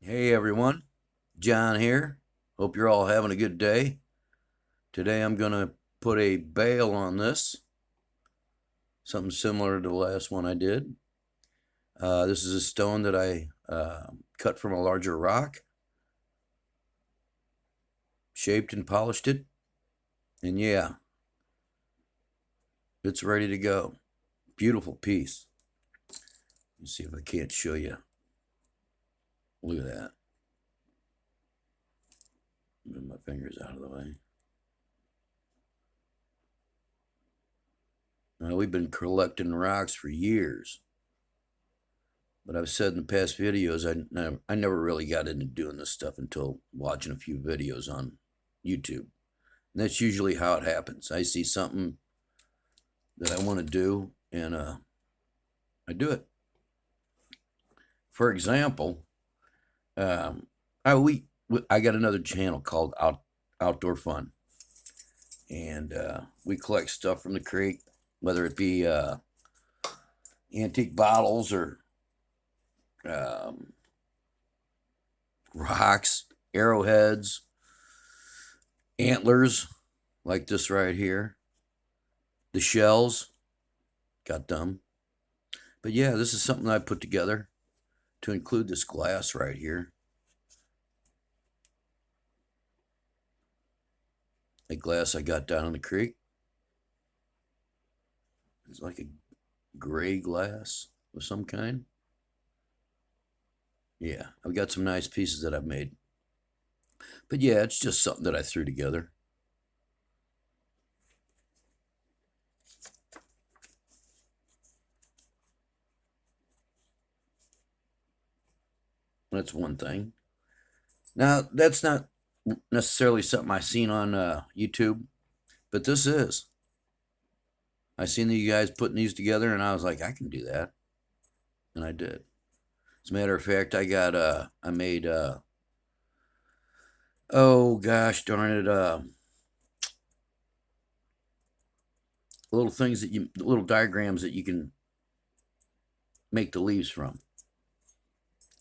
Hey everyone, John here. Hope you're all having a good day. Today I'm going to put a bail on this, something similar to the last one I did. This is a stone that I cut from a larger rock, shaped and polished it, and yeah, it's ready to go. Beautiful piece. Let's see if I can't show you. Look at that. Move my fingers out of the way. Now, we've been collecting rocks for years. But I've said in the past videos, I never really got into doing this stuff until watching a few videos on YouTube. And that's usually how it happens. I see something that I want to do, and I do it. For example, I got another channel called Outdoor Fun, and we collect stuff from the creek, whether it be antique bottles or um, rocks, arrowheads, antlers, like this right here, the shells, got them. But yeah, this is something I put together to include this glass right here. A glass I got down in the creek. It's like a gray glass of some kind. Yeah, I've got some nice pieces that I've made. But yeah, it's just something that I threw together. That's one thing. Now, that's not necessarily something I seen on YouTube, but this is. I seen you guys putting these together, and I was like, I can do that, and I did. As a matter of fact, I made oh gosh darn it, little things little diagrams that you can make the leaves from,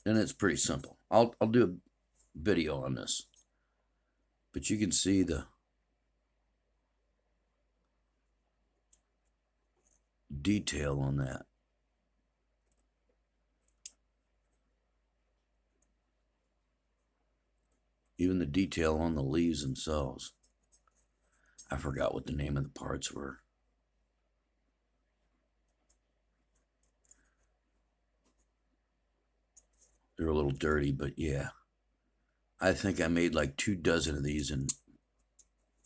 and it's pretty simple. I'll do a video on this, but you can see the detail on that. Even the detail on the leaves themselves. I forgot what the name of the parts were. They're a little dirty, but yeah. I think I made like 24 of these, and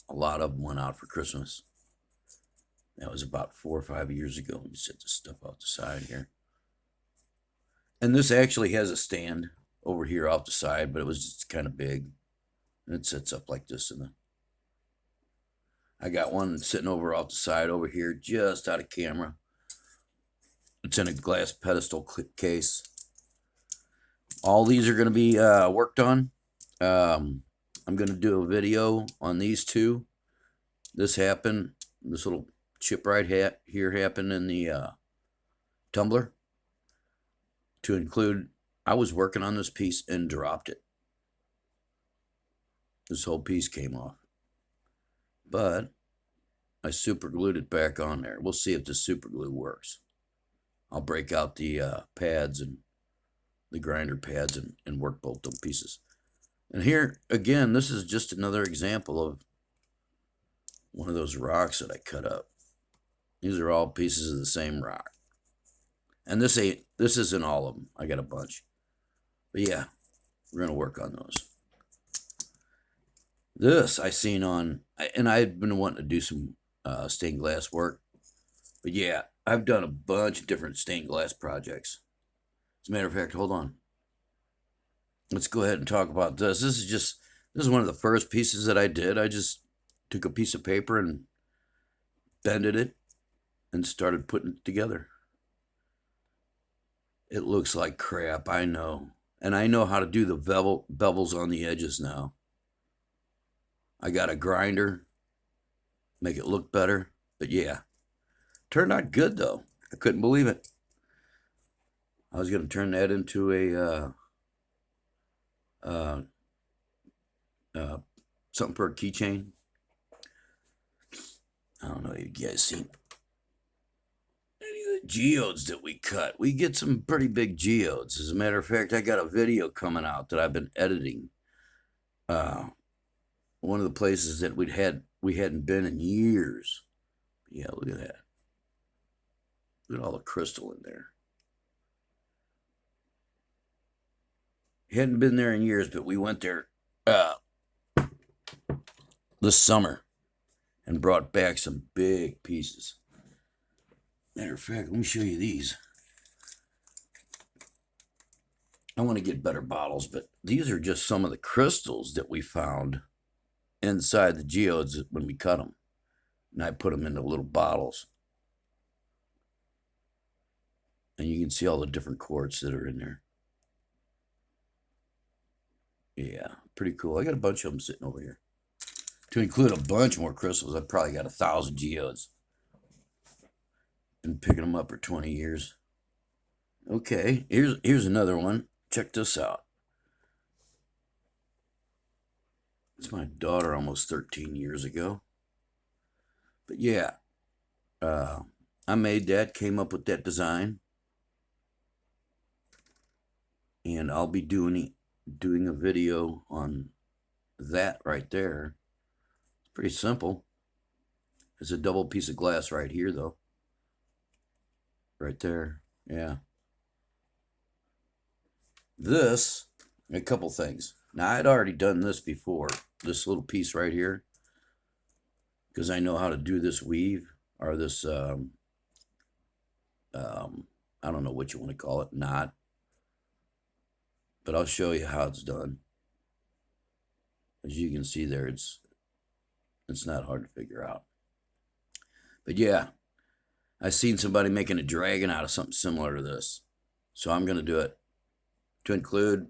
a lot of them went out for Christmas. That was about 4 or 5 years ago. Let me set this stuff off the side here. And this actually has a stand over here off the side, but it was just kind of big. And it sits up like this in the. I got one sitting over off the side over here, just out of camera. It's in a glass pedestal case. All these are going to be worked on. I'm going to do a video on these two. This happened. This little chip right here happened in the tumbler. To include, I was working on this piece and dropped it. This whole piece came off. But I super glued it back on there. We'll see if the super glue works. I'll break out the pads and the grinder pads and work both those pieces. And here, again, this is just another example of one of those rocks that I cut up. These are all pieces of the same rock. And this isn't all of them. I got a bunch. But yeah, we're going to work on those. This I seen on, and I've been wanting to do some stained glass work. But yeah, I've done a bunch of different stained glass projects. As a matter of fact, hold on. Let's go ahead and talk about this. This is one of the first pieces that I did. I just took a piece of paper and bended it and started putting it together. It looks like crap, I know. And I know how to do the bevels on the edges now. I got a grinder, make it look better. But yeah, turned out good though. I couldn't believe it. I was going to turn that into uh, uh, something for a keychain. I don't know if you guys seen any of the geodes that we cut. We get some pretty big geodes. As a matter of fact, I got a video coming out that I've been editing. One of the places that we hadn't been in years. Yeah, look at that. Look at all the crystal in there. Hadn't been there in years, but we went there this summer and brought back some big pieces. Matter of fact, let me show you these. I want to get better bottles, but these are just some of the crystals that we found inside the geodes when we cut them. And I put them into little bottles. And you can see all the different quartz that are in there. Yeah, pretty cool. I got a bunch of them sitting over here. To include a bunch more crystals, I've probably got 1,000 geodes. Been picking them up for 20 years. Okay, here's another one. Check this out. It's my daughter almost 13 years ago. But yeah, I made that, came up with that design. And I'll be doing a video on that right there. It's pretty simple. It's a double piece of glass right here, though. Right there, yeah. This, a couple things. Now, I'd already done this before, this little piece right here, because I know how to do this weave, or this, I don't know what you want to call it, knot. But I'll show you how it's done. As you can see there, it's not hard to figure out. But yeah, I seen somebody making a dragon out of something similar to this. So I'm going to do it. To include,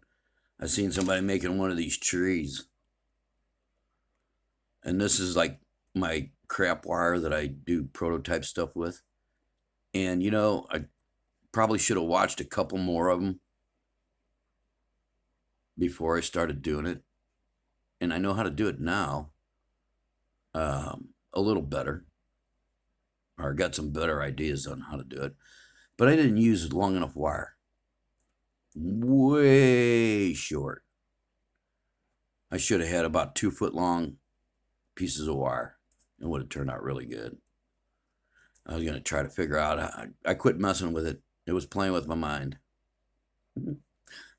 I seen somebody making one of these trees. And this is like my crap wire that I do prototype stuff with. And you know, I probably should have watched a couple more of them before I started doing it. And I know how to do it now a little better, or got some better ideas on how to do it. But I didn't use long enough wire. Way short. I should have had about 2 foot long pieces of wire. It would have turned out really good. I was going to try to figure out. I quit messing with it. It was playing with my mind.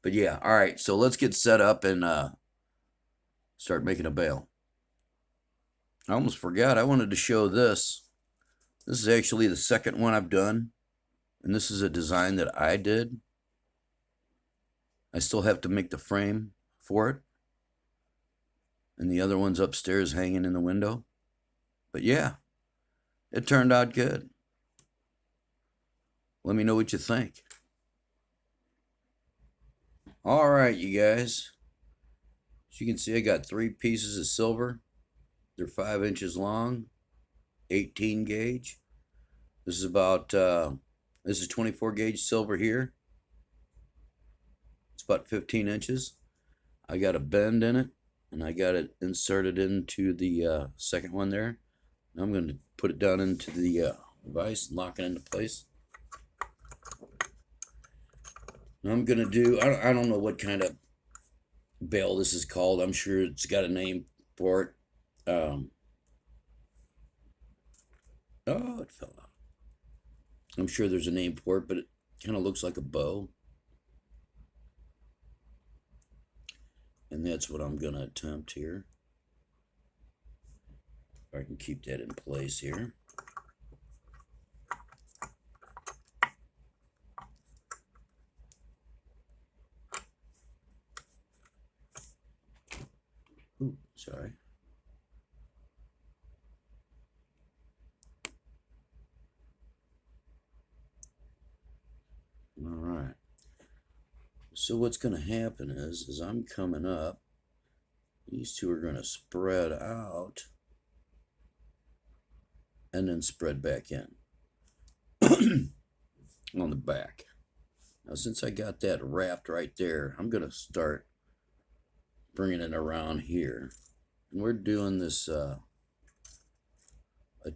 But yeah, all right. So let's get set up and start making a bale. I almost forgot. I wanted to show this. This is actually the second one I've done. And this is a design that I did. I still have to make the frame for it. And the other one's upstairs hanging in the window. But yeah, it turned out good. Let me know what you think. All right, you guys. As you can see, I got 3 pieces of silver. They're 5 inches long, 18 gauge. This is about, this is 24 gauge silver here. It's about 15 inches. I got a bend in it, and I got it inserted into the second one there. Now I'm going to put it down into the vise and lock it into place. Now I'm going to do, I don't know what kind of bale this is called. I'm sure it's got a name for it. Oh, it fell out. I'm sure there's a name for it, but it kind of looks like a bow. And that's what I'm going to attempt here. If I can keep that in place here. Ooh, sorry. All right. So what's going to happen is I'm coming up, these two are going to spread out and then spread back in on the back. Now, since I got that wrapped right there, I'm going to start bringing it around here. And we're doing this a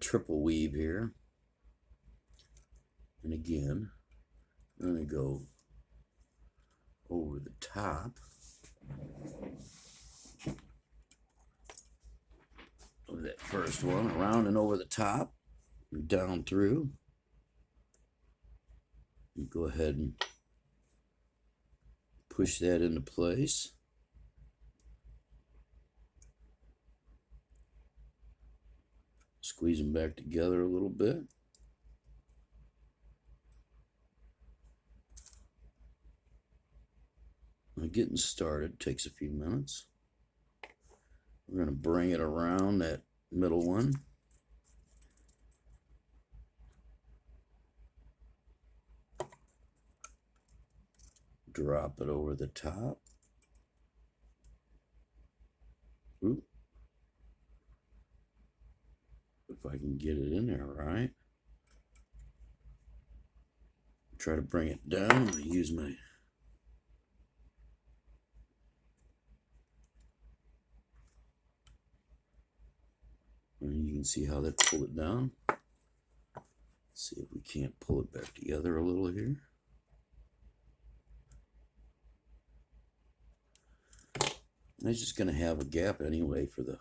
triple weave here. And again, I'm going to go over the top of that first one, around and over the top, and down through. And go ahead and push that into place. Squeeze them back together a little bit. Getting started takes a few minutes. We're going to bring it around that middle one. Drop it over the top. Ooh. If I can get it in there right. Try to bring it down. I'm going to use my and you can see how that pulled it down. Let's see if we can't pull it back together a little here. And it's just going to have a gap anyway for the,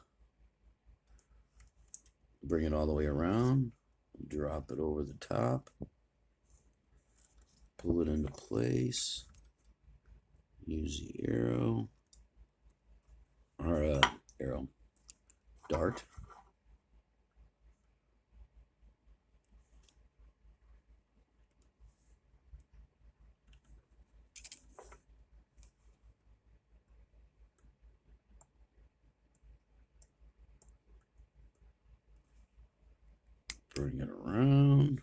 bring it all the way around, drop it over the top, pull it into place, use the arrow, or dart. Bring it around.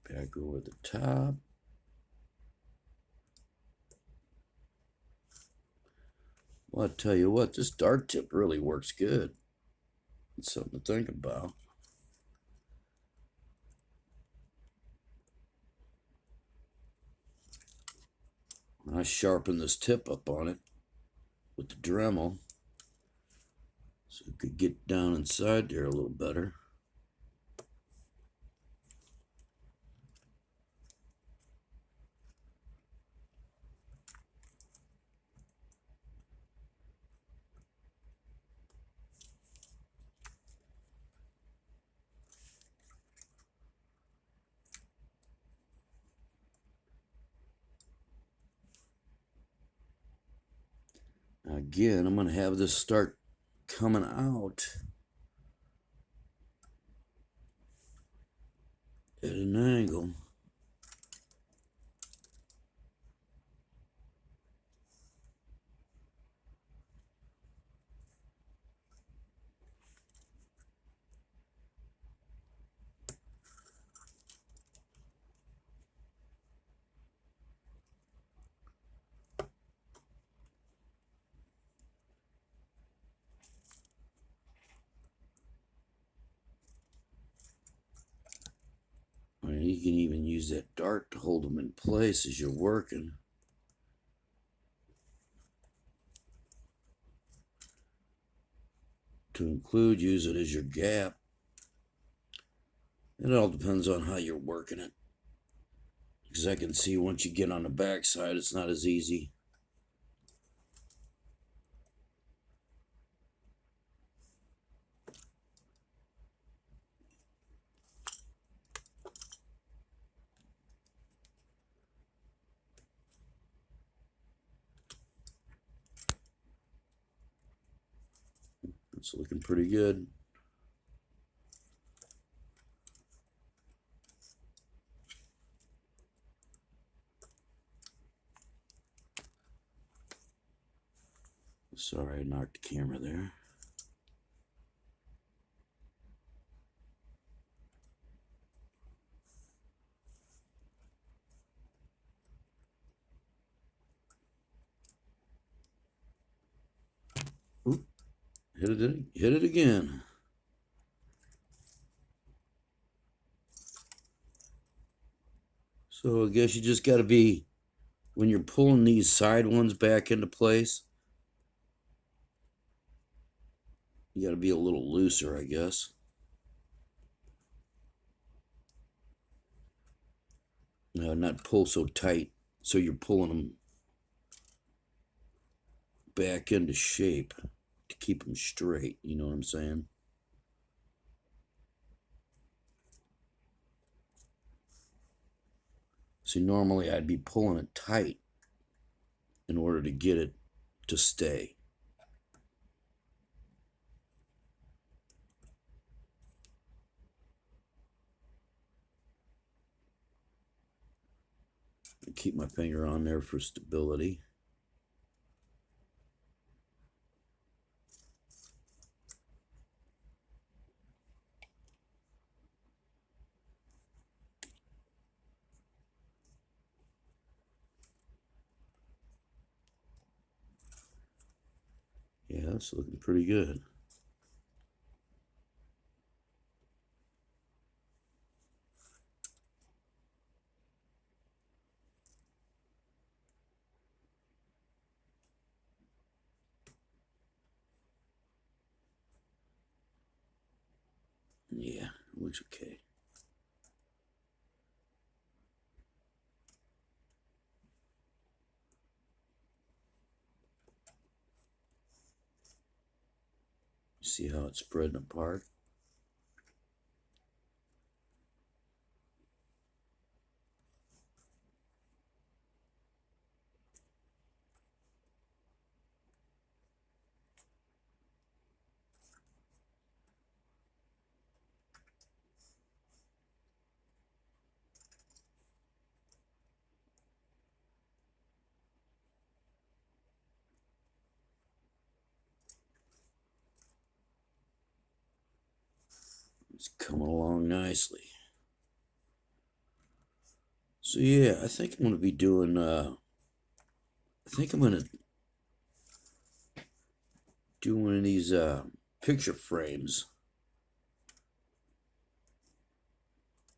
Back over the top. Well, I tell you what, this dart tip really works good. It's something to think about. I sharpen this tip up on it with the Dremel so it could get down inside there a little better. Again, I'm going to have this start coming out at an angle. And you can even use that dart to hold them in place as you're working. To include, use it as your gap. It all depends on how you're working it. Because I can see once you get on the back side, it's not as easy. It's looking pretty good. Sorry, I knocked the camera there. Oop, hit it again. So I guess you just got to be, when you're pulling these side ones back into place, you got to be a little looser, I guess. Not pull so tight so you're pulling them back into shape to keep them straight. You know what I'm saying? See, normally I'd be pulling it tight in order to get it to stay. Keep my finger on there for stability. Yeah, it's looking pretty good. Yeah, looks okay. See how it's spreading apart? It's coming along nicely. So yeah, I think I'm gonna be doing I think I'm gonna do one of these picture frames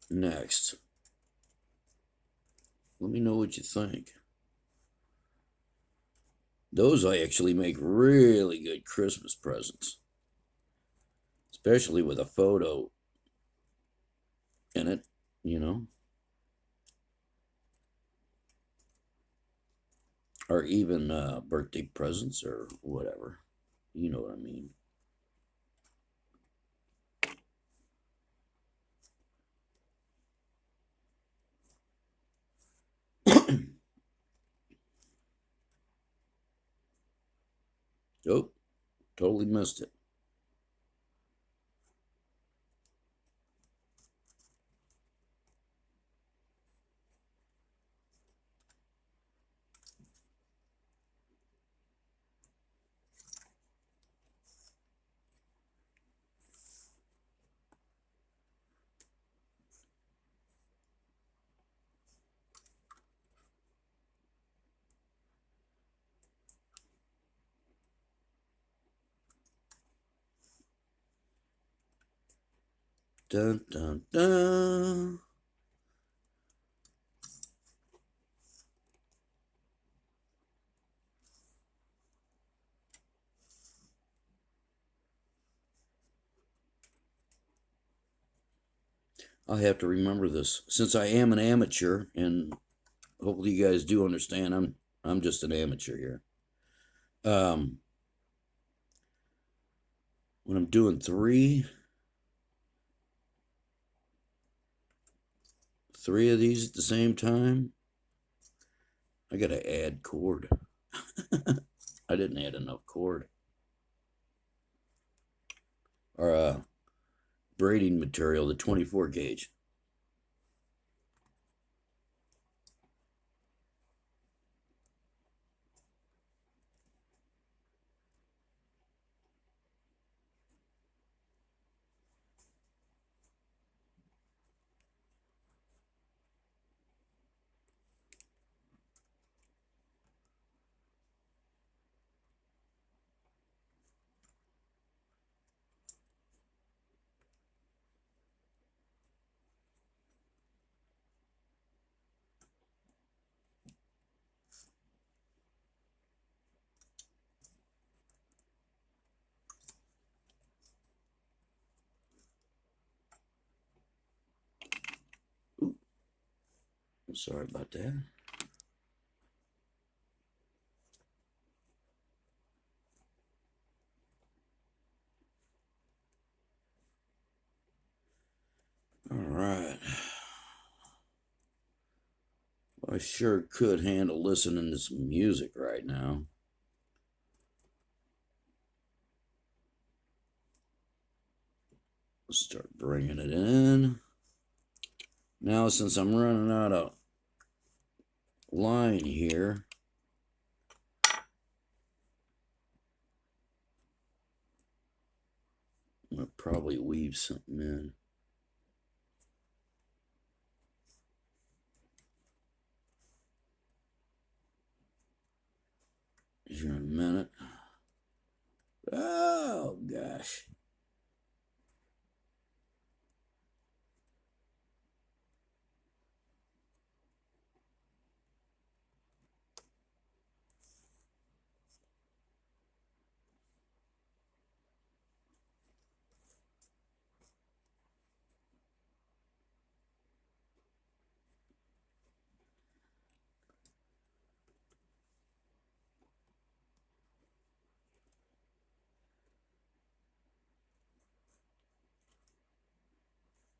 next. Let me know what you think. Those I actually make really good Christmas presents, especially with a photo in it, you know, or even birthday presents or whatever. You know what I mean. Oh, totally missed it. Dun dun dun. I'll have to remember this since I am an amateur, and hopefully you guys do understand. I'm just an amateur here. When I'm doing three of these at the same time, I gotta add cord. I didn't add enough cord or braiding material, the 24 gauge. Sorry about that. All right. I sure could handle listening to some music right now. Let's start bringing it in. Now, since I'm running out of line here, I'm going to probably weave something in. Here in a minute. Oh, gosh.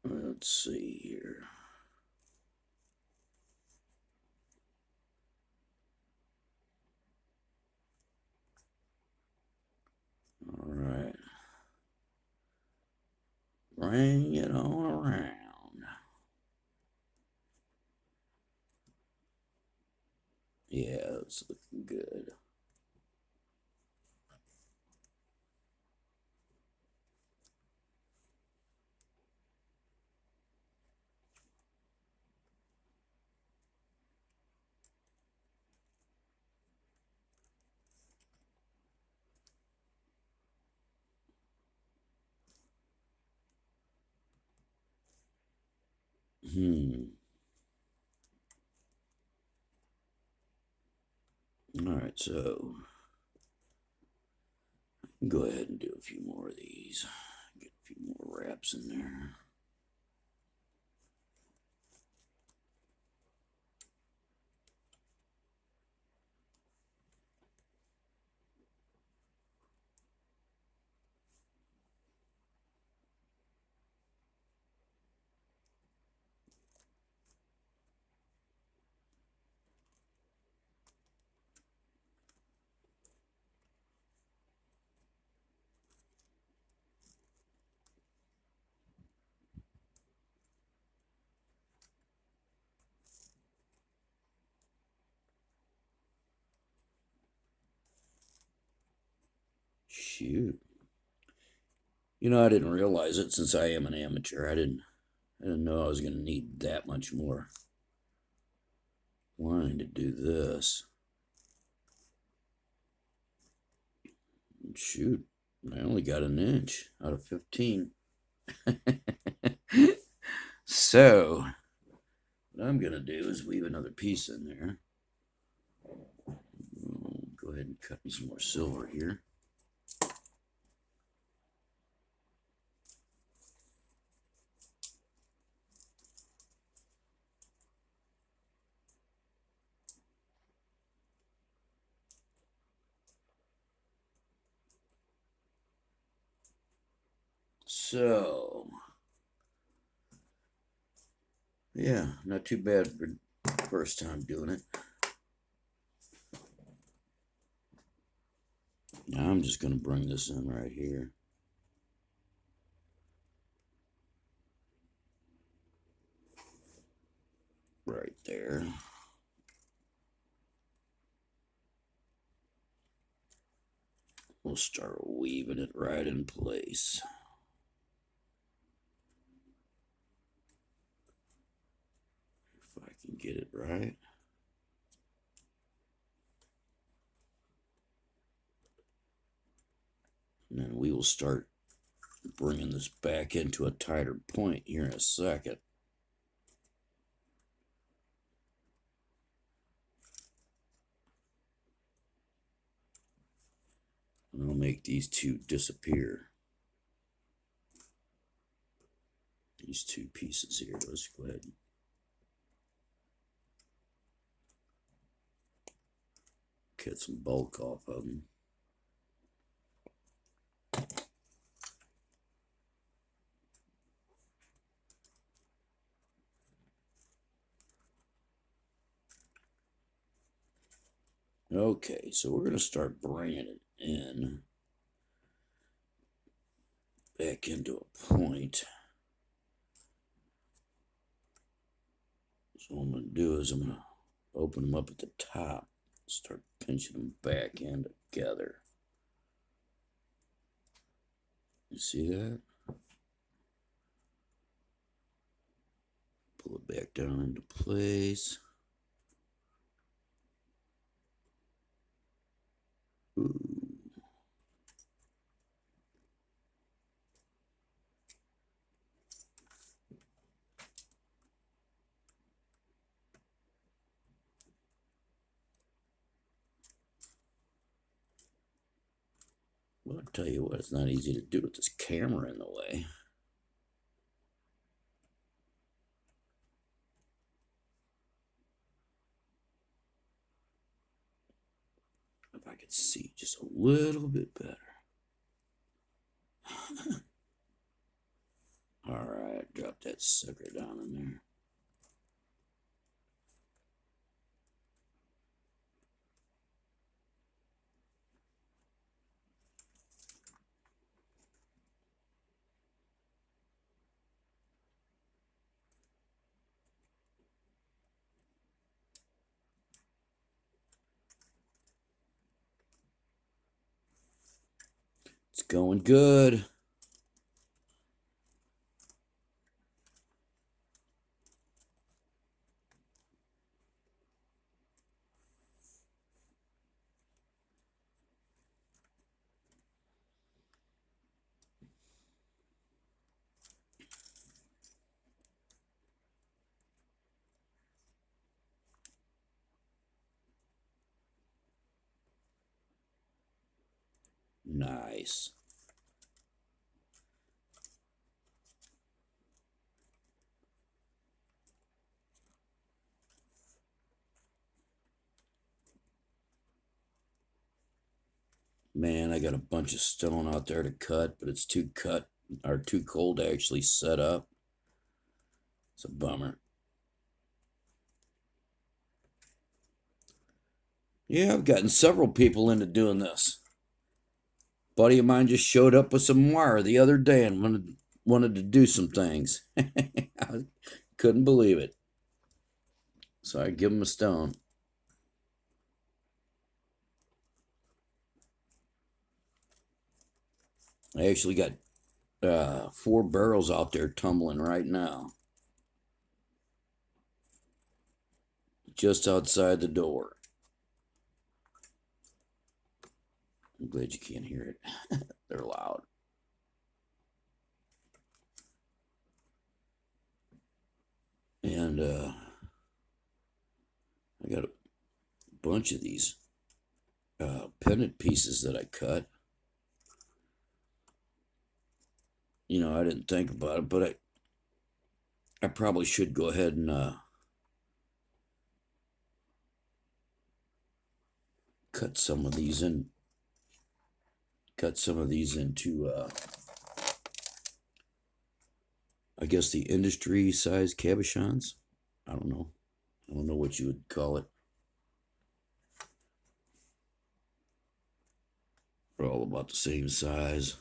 Let's see here. All right. Bring it on around. Yeah, it's looking good. All right, so go ahead and do a few more of these. Get a few more wraps in there. Shoot. You know, I didn't realize it since I am an amateur. I didn't know I was going to need that much more line to do this. Shoot, I only got an inch out of 15. So, what I'm going to do is weave another piece in there. Go ahead and cut me some more silver here. So, yeah, not too bad for the first time doing it. Now I'm just going to bring this in right here. Right there. We'll start weaving it right in place. If I can get it right. And then we will start bringing this back into a tighter point here in a second. And I'll make these two disappear. These two pieces here. Let's go ahead and Cut some bulk off of them. Okay, so we're going to start bringing it in back into a point. So what I'm going to do is I'm going to open them up at the top, start pinching them back in together. You see that? Pull it back down into place. Ooh. Well, I'll tell you what, it's not easy to do with this camera in the way. If I could see just a little bit better. All right, drop that sucker down in there. It's going good. Nice. Man, I got a bunch of stone out there to cut, but it's too cold to actually set up. It's a bummer. Yeah, I've gotten several people into doing this. Buddy of mine just showed up with some wire the other day and wanted to do some things. I couldn't believe it. So I give him a stone. I actually got 4 barrels out there tumbling right now. Just outside the door. I'm glad you can't hear it. They're loud. And I got a bunch of these pendant pieces that I cut. You know, I didn't think about it, but I probably should go ahead and cut some of these into I guess the industry size cabochons. I don't know what you would call it. They're all about the same size.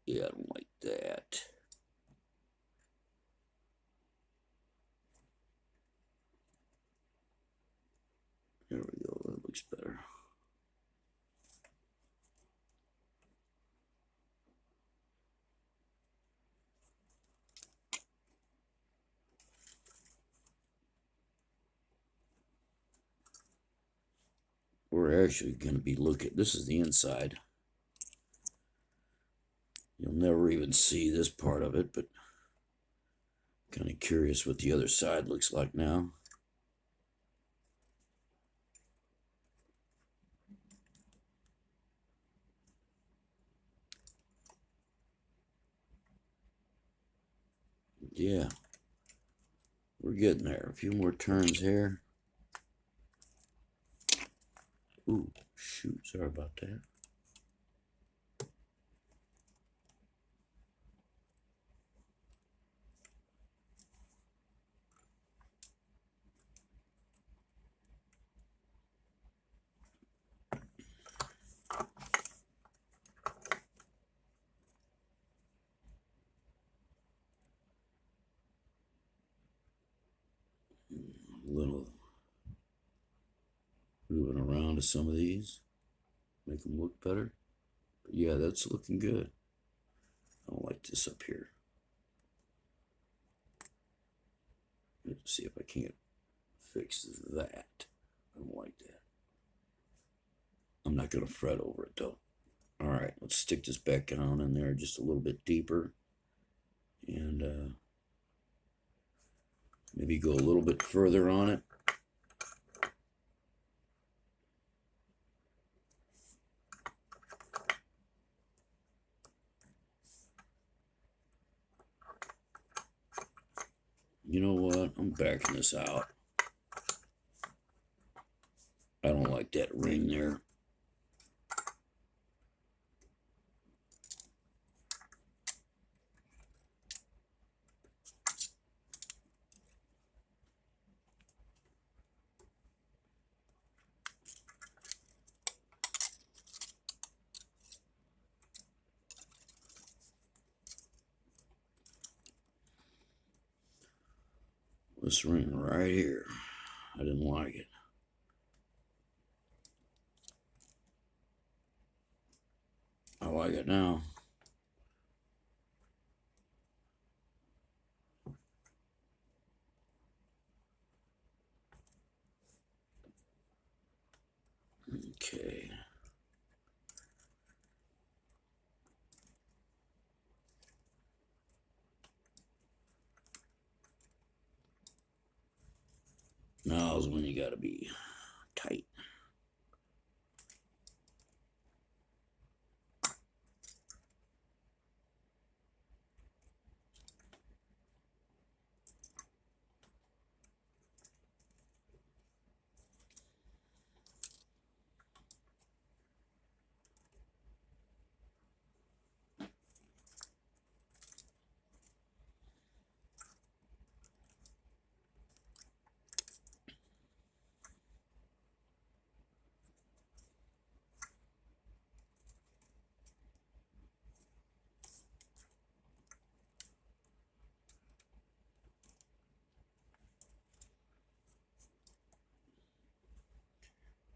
Yeah, I don't like that. There we go, that looks better. We're actually going to be looking, this is the inside. You'll never even see this part of it, but kind of curious what the other side looks like now. Yeah, we're getting there. A few more turns here. Ooh, shoot, sorry about that. A little moving around to some of these, make them look better. But yeah, that's looking good. I don't like this up here. Let's see if I can't fix that. I don't like that. I'm not going to fret over it though. All right, let's stick this back down in there just a little bit deeper. And maybe go a little bit further on it. You know what? I'm backing this out. I don't like that ring there. This ring right here, I didn't like it. I like it now. Okay. Now is when you gotta be tight.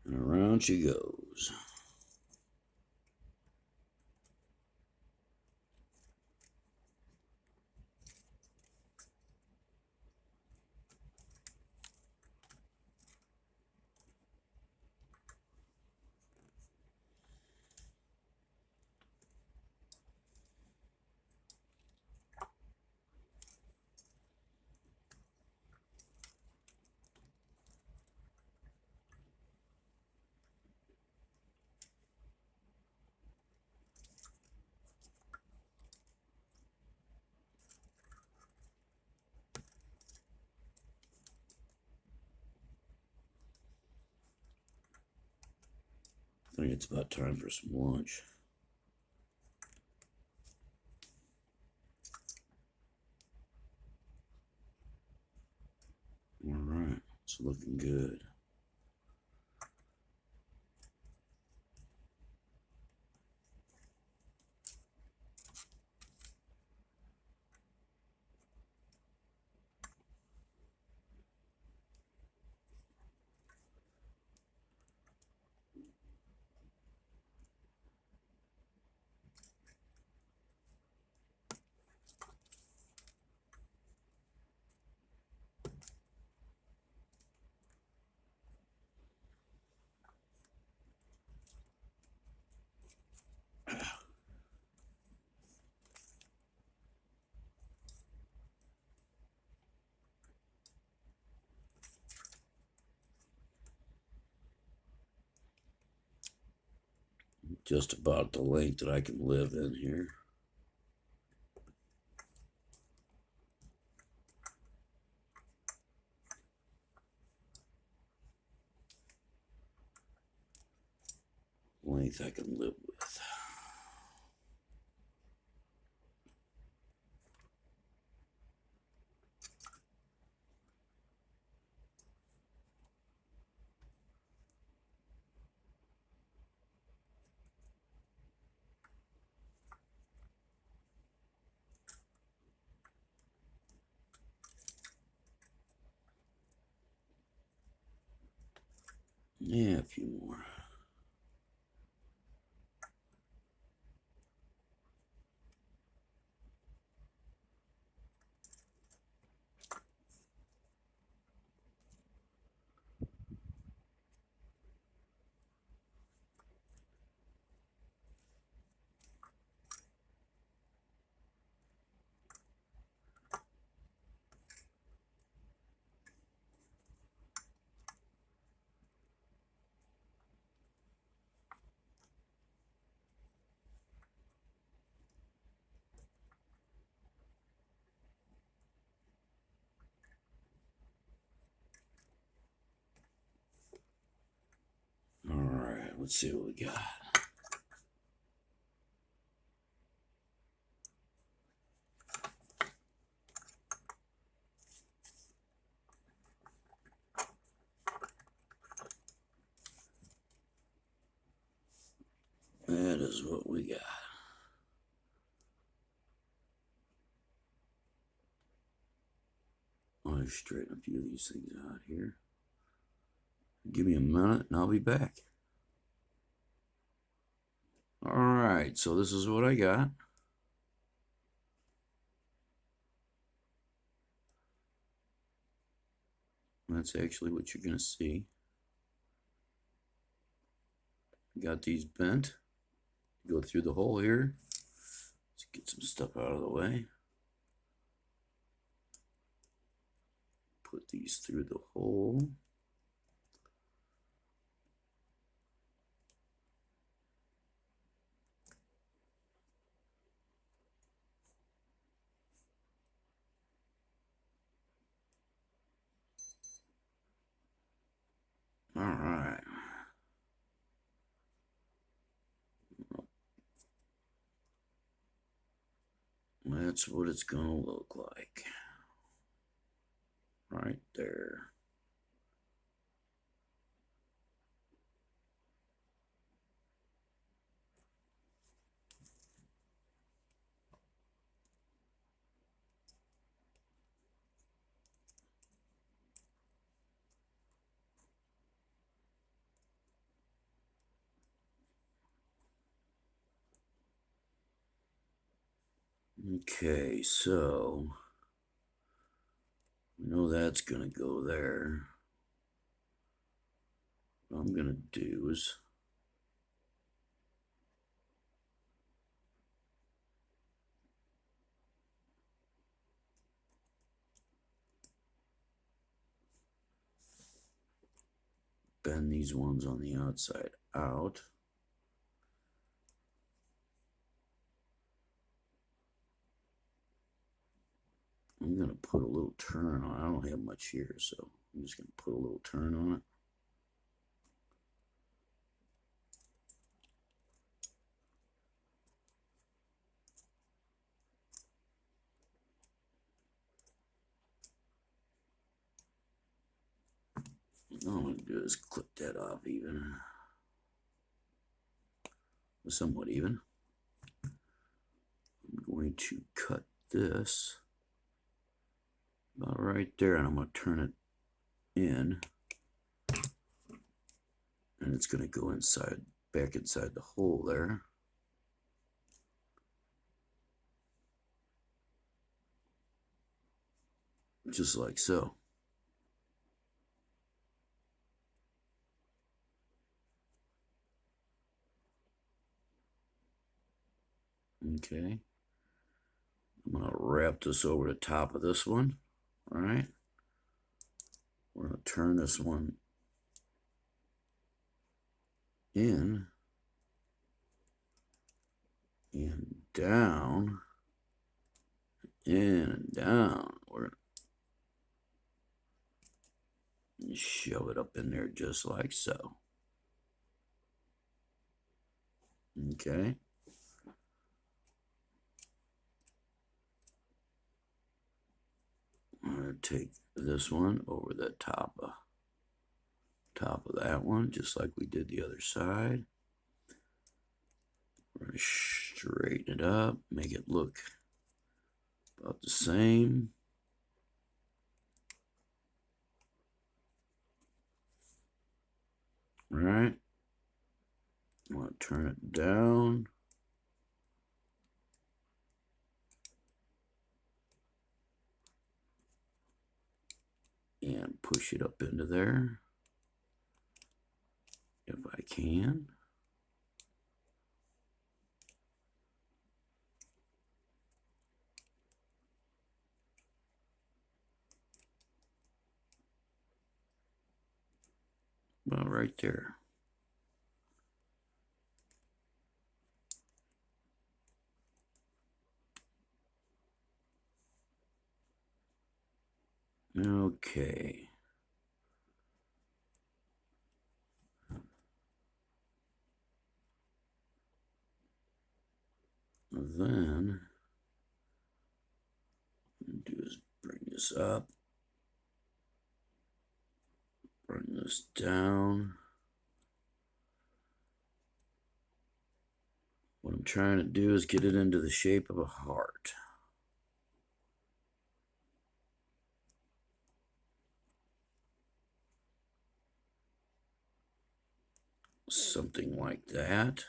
And around she goes. I think it's about time for some lunch. All right, it's looking good. Just about the length that I can live in here. length I can live with. Yeah, a few more. All right, let's see what we got. That is what we got. I'll straighten a few of these things out here. Give me a minute and I'll be back. All right, so this is what I got. That's actually what you're going to see. Got these bent. Go through the hole here. Let's get some stuff out of the way. Put these through the hole. All right. That's what it's going to look like. Right there. Okay, so we know that's going to go there. What I'm going to do is bend these ones on the outside out. I'm going to put a little turn on it. I don't have much here, so I'm just going to put a little turn on it. All I'm going to do is clip that off even. Somewhat even. I'm going to cut this about right there, and I'm going to turn it in, and it's going to go inside, back inside the hole there. Just like so. Okay. I'm going to wrap this over the top of this one. All right. We're going to turn this one in and down, in and down. We're going to shove it up in there just like so. Okay. I'm going to take this one over the top of that one, just like we did the other side. We're going to straighten it up, make it look about the same. All right. I want to turn it down. And push it up into there if I can. About right there. Okay. Then what I'm gonna do is bring this up, bring this down. What I'm trying to do is get it into the shape of a heart. Something like that.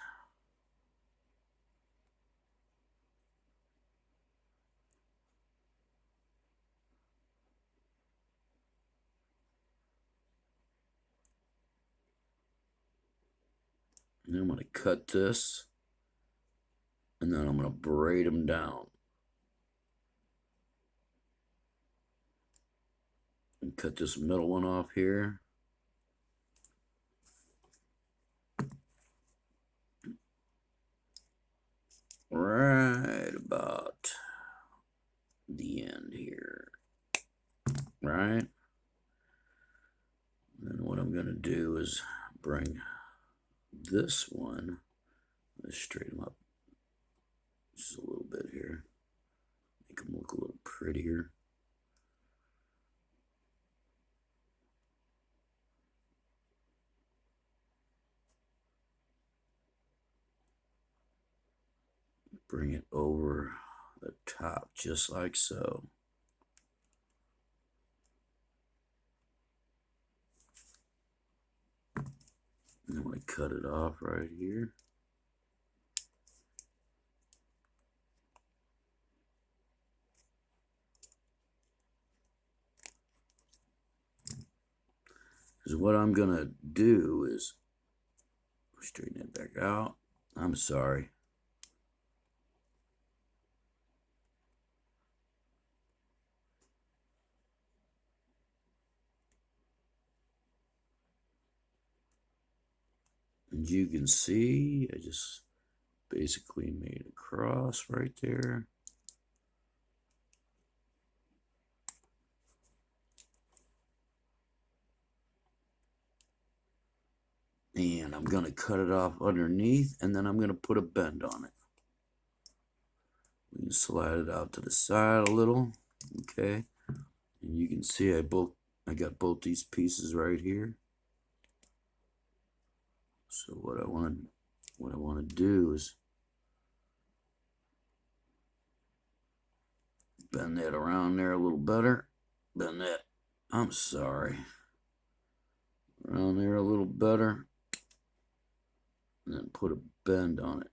And then I'm going to cut this, and then I'm going to braid them down. And cut this middle one off here. Right about the end here. Right? And what I'm going to do is bring this one, let's straighten them up just a little bit here, make them look a little prettier. Bring it over the top just like so. And then we cut it off right here. Because what I'm going to do is straighten it back out. I'm sorry. And you can see, I just basically made a cross right there. And I'm going to cut it off underneath, and then I'm going to put a bend on it. We can slide it out to the side a little, okay? And you can see I got both these pieces right here. So what I want to do is bend that around there a little better. Bend that, I'm sorry, around there a little better. And then put a bend on it.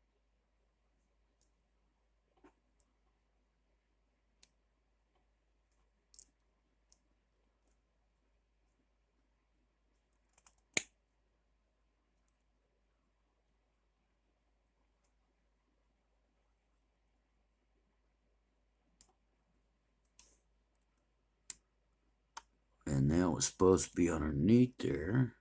And that was supposed to be underneath there.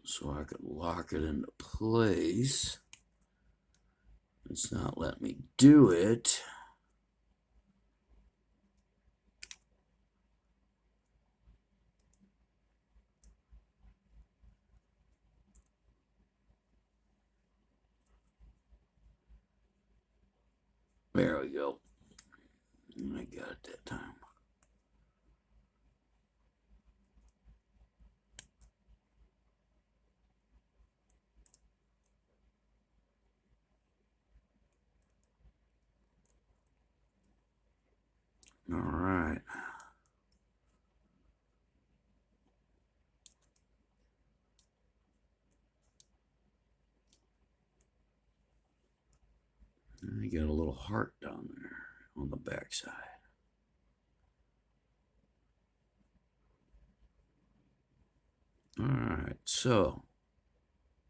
So I could lock it into place. It's not letting me do it. There we go. I got it that time. All right. And you got a little heart down there on the back side. All right, so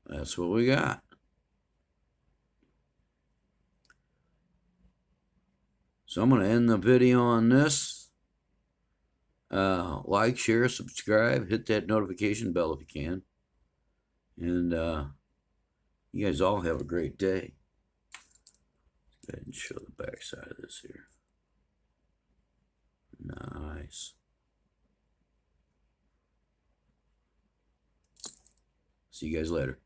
that's what we got. So I'm going to end the video on this. Like, share, subscribe, hit that notification bell if you can. And you guys all have a great day. Go ahead and show the back side of this here. Nice. See you guys later.